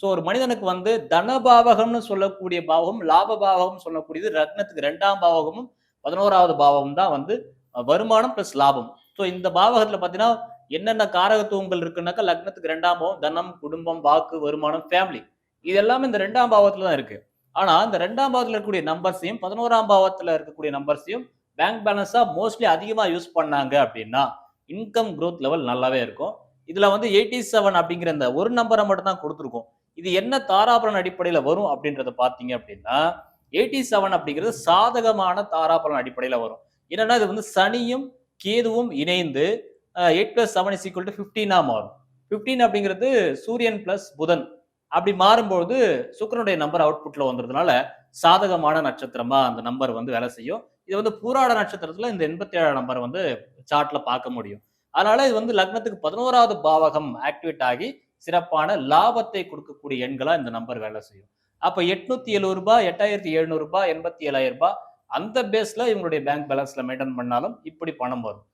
So ஒரு மனிதனுக்கு வந்து தனபாவகம்னு சொல்லக்கூடிய பாவகம், லாப பாவகம் சொல்லக்கூடியது லக்னத்துக்கு 2ஆம் பாவகமும், 11வது பாவமும் தான் வந்து வருமானம் பிளஸ் லாபம். ஸோ இந்த பாவகத்துல பார்த்தீங்கன்னா, என்னென்ன காரகத்துவங்கள் இருக்குன்னாக்கா, லக்னத்துக்கு 2ஆம் பாவம் தனம், குடும்பம், வாக்கு, வருமானம், ஃபேமிலி. இது எல்லாமே இந்த 2ஆம் பாவத்துல தான் இருக்கு. ஆனா, இந்த 2ஆம் பாவத்துல இருக்கக்கூடிய நம்பர்ஸையும், 11ஆம் பாவத்துல இருக்கக்கூடிய நம்பர்ஸையும் பேங்க் பேலன்ஸா மோஸ்ட்லி அதிகமா யூஸ் பண்ணாங்க அப்படின்னா, இன்கம் குரோத் லெவல் நல்லாவே இருக்கும். இதுல வந்து 87 அப்படிங்கிற இந்த ஒரு நம்பர மட்டும் தான் குடுத்துருக்கோம். இது என்ன தாராபலன் அடிப்படையில வரும் அப்படின்றத பார்த்தீங்க அப்படின்னா, 87 அப்படிங்கிறது சாதகமான தாராபலன் அடிப்படையில வரும். என்னன்னா, இது வந்து சனியும், கேதுவும் இணைந்து 8 + 7 = 15ஆ மாறும். 15 அப்படிங்கிறது சூரியன் பிளஸ் புதன். அப்படி மாறும்பொழுது சுக்கிரனுடைய நம்பர் அவுட்புட்ல வந்துறதுனால, சாதகமான நட்சத்திரமா அந்த நம்பர் வந்து வேலை செய்யும். இது வந்து பூராட நட்சத்திரத்துல இந்த 87ஆம் நம்பர் வந்து சார்ட்ல பார்க்க முடியும். அதனால இது வந்து லக்னத்துக்கு 11வது பாவகம் ஆக்டிவேட் ஆகி சிறப்பான லாபத்தை கொடுக்கக்கூடிய எண்களா இந்த நம்பர் வேலை செய்யும். அப்ப ரூ. 870 ரூ. 8700 ரூ. 87,000 அந்த பேஸ்ல இவங்களுடைய பேங்க் பேலன்ஸ்ல மெயின்டெயின் பண்ணாலும் இப்படி பணம் வரும்.